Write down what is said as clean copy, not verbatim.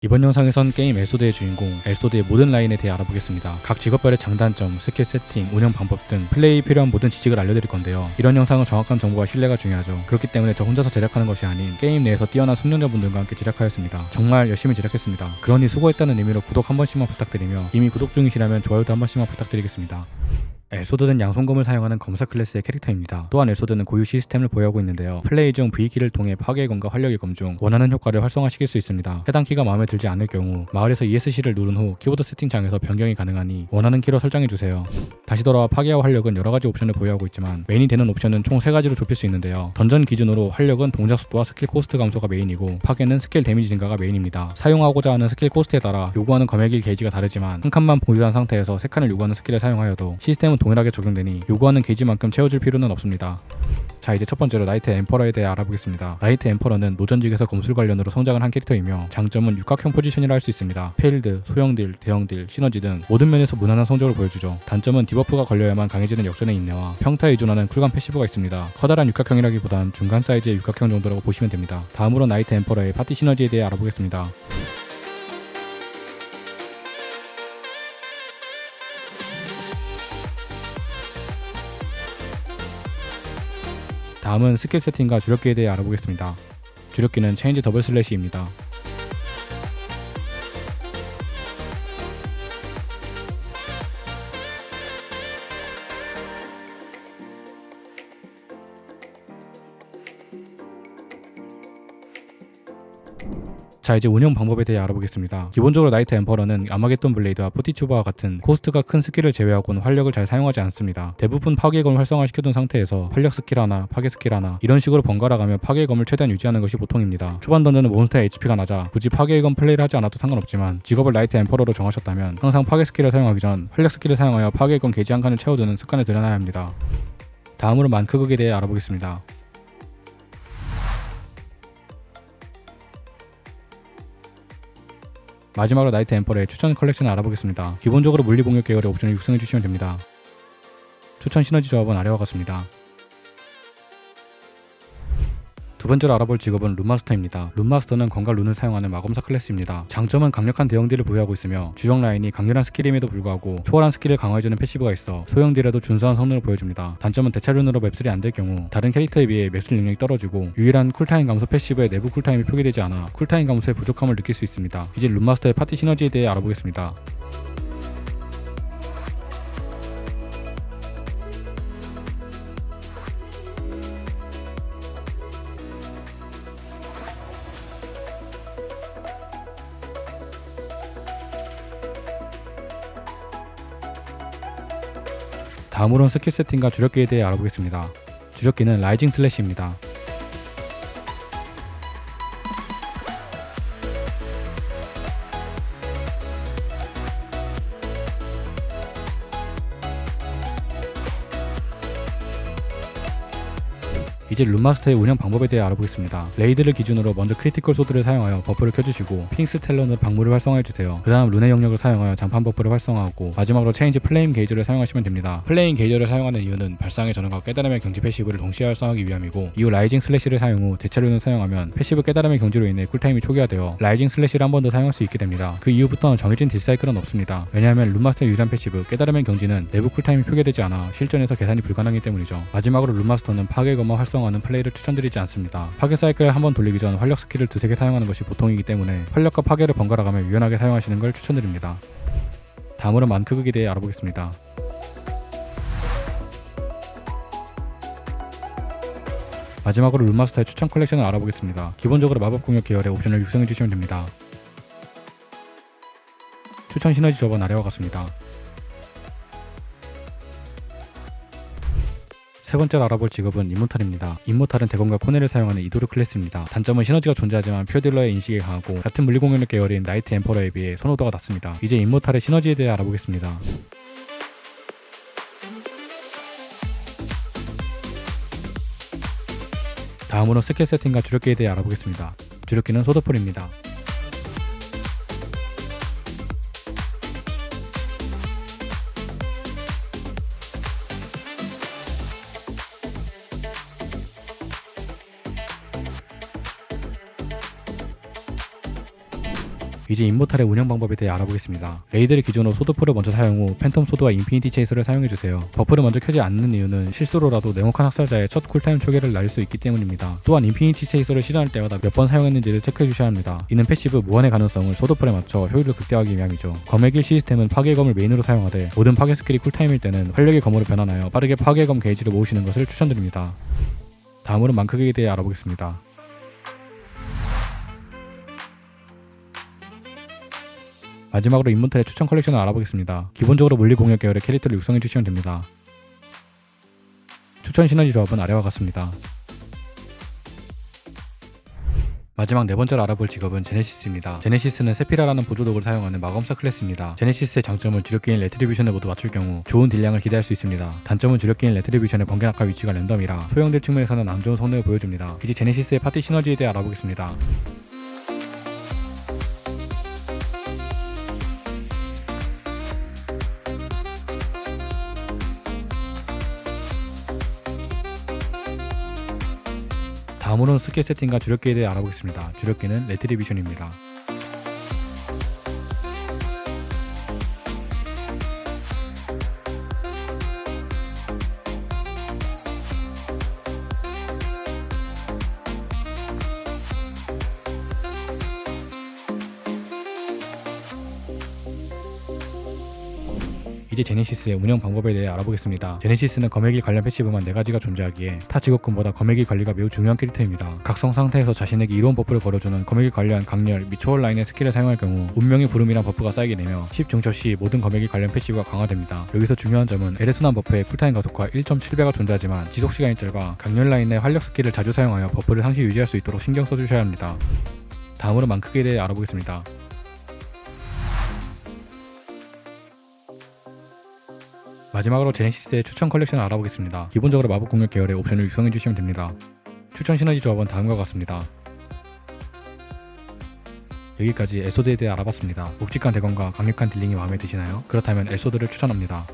이번 영상에선 게임 엘소드의 주인공 엘소드의 모든 라인에 대해 알아보겠습니다. 각 직업별의 장단점, 스킬 세팅, 운영 방법 등 플레이에 필요한 모든 지식을 알려드릴 건데요. 이런 영상은 정확한 정보와 신뢰가 중요하죠. 그렇기 때문에 저 혼자서 제작하는 것이 아닌 게임 내에서 뛰어난 숙련자분들과 함께 제작하였습니다. 정말 열심히 제작했습니다. 그러니 수고했다는 의미로 구독 한 번씩만 부탁드리며 이미 구독 중이시라면 좋아요도 한 번씩만 부탁드리겠습니다. 엘소드는 양손검을 사용하는 검사 클래스의 캐릭터입니다. 또한 엘소드는 고유 시스템을 보유하고 있는데요. 플레이 중 V키를 통해 파괴의 검과 활력의 검 중 원하는 효과를 활성화시킬 수 있습니다. 해당 키가 마음에 들지 않을 경우 마을에서 ESC를 누른 후 키보드 세팅창에서 변경이 가능하니 원하는 키로 설정해주세요. 다시 돌아와 파괴와 활력은 여러가지 옵션을 보유하고 있지만 메인이 되는 옵션은 총 3가지로 좁힐 수 있는데요. 던전 기준으로 활력은 동작 속도와 스킬 코스트 감소가 메인이고 파괴는 스킬 데미지 증가가 메인입니다. 사용하고자 하는 스킬 코스트에 따라 요구하는 검의 길 게이지가 다르지만 한 칸만 보유한 상태에서 3칸을 요구하는 스킬을 사용하여도 시스템은 동일하게 적용되니 요구하는 게이지만큼 채워줄 필요는 없습니다. 자, 이제 첫 번째로 나이트 엠퍼러에 대해 알아보겠습니다. 나이트 엠퍼러는 노전직에서 검술 관련으로 성장을 한 캐릭터이며 장점은 육각형 포지션이라 할 수 있습니다. 페일드, 소형 딜, 대형 딜, 시너지 등 모든 면에서 무난한 성적을 보여주죠. 단점은 디버프가 걸려야만 강해지는 역전의 인내와 평타에 의존하는 쿨감 패시브가 있습니다. 커다란 육각형이라기보단 중간 사이즈의 육각형 정도라고 보시면 됩니다. 다음으로 나이트 엠퍼러의 파티 시너지에 대해 알아보겠습니다. 다음은 스킬 세팅과 주력기에 대해 알아보겠습니다. 주력기는 체인지 더블 슬래시입니다. 자, 이제 운영 방법에 대해 알아보겠습니다. 기본적으로 나이트 엠퍼러는 아마겟돈 블레이드와 포티튜버와 같은 코스트가 큰 스킬을 제외하고는 활력을 잘 사용하지 않습니다. 대부분 파괴의 검을 활성화시켜둔 상태에서 활력 스킬 하나, 파괴 스킬 하나 이런 식으로 번갈아 가며 파괴의 검을 최대한 유지하는 것이 보통입니다. 초반 던전은 몬스터의 HP가 낮아 굳이 파괴의 검 플레이를 하지 않아도 상관없지만 직업을 나이트 엠퍼러로 정하셨다면 항상 파괴 스킬을 사용하기 전 활력 스킬을 사용하여 파괴의 검 게이지 한 칸을 채워두는 습관을 들여놔야 합니다. 다음으로 만크극에 대해 알아보겠습니다. 마지막으로 나이트 엠퍼러의 추천 컬렉션을 알아보겠습니다. 기본적으로 물리 공격 계열의 옵션을 육성해주시면 됩니다. 추천 시너지 조합은 아래와 같습니다. 두 번째로 알아볼 직업은 룬마스터입니다. 룬마스터는 검과 룬을 사용하는 마검사 클래스입니다. 장점은 강력한 대형 딜을 보유하고 있으며 주력 라인이 강렬한 스킬임에도 불구하고 초월한 스킬을 강화해주는 패시브가 있어 소형 딜에도 준수한 성능을 보여줍니다. 단점은 대차 룬으로 맵슬이 안될 경우 다른 캐릭터에 비해 맵슬 능력이 떨어지고 유일한 쿨타임 감소 패시브의 내부 쿨타임이 표기되지 않아 쿨타임 감소의 부족함을 느낄 수 있습니다. 이제 룬마스터의 파티 시너지에 대해 알아보겠습니다. 다음으로는 스킬 세팅과 주력기에 대해 알아보겠습니다. 주력기는 라이징 슬래시입니다. 이제 룬마스터의 운영 방법에 대해 알아보겠습니다. 레이드를 기준으로 먼저 크리티컬 소드를 사용하여 버프를 켜주시고 핑스 텔런으로 박물을 활성화해주세요. 그 다음 룬의 영역을 사용하여 장판 버프를 활성화하고 마지막으로 체인지 플레임 게이저를 사용하시면 됩니다. 플레임 게이저를 사용하는 이유는 발상의 전환과 깨달음의 경지 패시브를 동시에 활성화하기 위함이고 이후 라이징 슬래시를 사용 후 대체 룬을 사용하면 패시브 깨달음의 경지로 인해 쿨타임이 초기화되어 라이징 슬래시를 한 번 더 사용할 수 있게 됩니다. 그 이후부터는 정해진 딜사이클은 없습니다. 왜냐하면 룬마스터의 유일한 패시브 깨달음의 경지는 내부 쿨타임이 표기되지 않아 실전에서 계산이 불가능하기 때문이죠. 마지막으로 룬마스터는 파괴검과 활성화하는 플레이를 추천드리지 않습니다. 파괴 사이클을 한번 돌리기 전 활력 스킬을 두세 개 사용하는 것이 보통이기 때문에 활력과 파괴를 번갈아가며 유연하게 사용하시는 걸 추천드립니다. 다음으로 만크극에 대해 알아보겠습니다. 마지막으로 룬마스터의 추천 컬렉션을 알아보겠습니다. 기본적으로 마법 공격 계열의 옵션을 육성해주시면 됩니다. 추천 시너지 조합은 아래와 같습니다. 세 번째로 알아볼 직업은 임모탈입니다. 임모탈은 대검과 코넬을 사용하는 이도르 클래스입니다. 단점은 시너지가 존재하지만 퓨어딜러의 인식이 강하고 같은 물리공격력 계열인 나이트 엠퍼러에 비해 선호도가 낮습니다. 이제 임모탈의 시너지에 대해 알아보겠습니다. 다음으로 스킬 세팅과 주력기에 대해 알아보겠습니다. 주력기는 소드폴입니다. 이제 임모탈의 운영 방법에 대해 알아보겠습니다. 레이드를 기준으로 소드풀을 먼저 사용 후 팬텀 소드와 인피니티 체이서를 사용해주세요. 버프를 먼저 켜지 않는 이유는 실수로라도 네모칸 학살자의 첫 쿨타임 초기를 날릴 수 있기 때문입니다. 또한 인피니티 체이서를 시전할 때마다 몇 번 사용했는지를 체크해주셔야 합니다. 이는 패시브 무한의 가능성을 소드풀에 맞춰 효율을 극대화하기 위함이죠. 검의 길 시스템은 파괴의 검을 메인으로 사용하되 모든 파괴 스킬이 쿨타임일 때는 활력의 검으로 변환하여 빠르게 파괴의 검 게이지를 모으시는 것을 추천드립니다. 다음으로 망크극에 대해 알아보겠습니다. 마지막으로 인문탈의 추천 컬렉션을 알아보겠습니다. 기본적으로 물리 공격 계열의 캐릭터를 육성해주시면 됩니다. 추천 시너지 조합은 아래와 같습니다. 마지막 네 번째로 알아볼 직업은 제네시스입니다. 제네시스는 세피라라는 보조독을 사용하는 마검사 클래스입니다. 제네시스의 장점은 주력기인 레트리뷰션을 모두 맞출 경우 좋은 딜량을 기대할 수 있습니다. 단점은 주력기인 레트리뷰션의 번개 낙하 위치가 랜덤이라 소형들 측면에서는 안 좋은 성능을 보여줍니다. 이제 제네시스의 파티 시너지에 대해 알아보겠습니다. 다음으로는 스킬 세팅과 주력기에 대해 알아보겠습니다. 주력기는 레트리뷰션입니다. 이제 제네시스의 운영 방법에 대해 알아보겠습니다. 제네시스는 검의 길 관련 패시브만 4가지가 존재하기에 타 직업군보다 검의 길 관리가 매우 중요한 캐릭터입니다. 각성 상태에서 자신에게 이로운 버프를 걸어주는 검의 길 관련 강렬 및 초월 라인의 스킬을 사용할 경우 운명의 부름이란 버프가 쌓이게 되며 10중첩 시 모든 검의 길 관련 패시브가 강화됩니다. 여기서 중요한 점은 에레순환 버프의 쿨타임 가속화 1.7배가 존재하지만 지속시간이 짧아 강렬 라인의 활력 스킬을 자주 사용하여 버프를 상시 유지할 수 있도록 신경 써주셔야 합니다. 다음으로 망크극에 대해 알아보겠습니다. 마지막으로 제네시스의 추천 컬렉션을 알아보겠습니다. 기본적으로 마법 공격 계열의 옵션을 육성해주시면 됩니다. 추천 시너지 조합은 다음과 같습니다. 여기까지 에소드에 대해 알아봤습니다. 묵직한 대검과 강력한 딜링이 마음에 드시나요? 그렇다면 에소드를 추천합니다.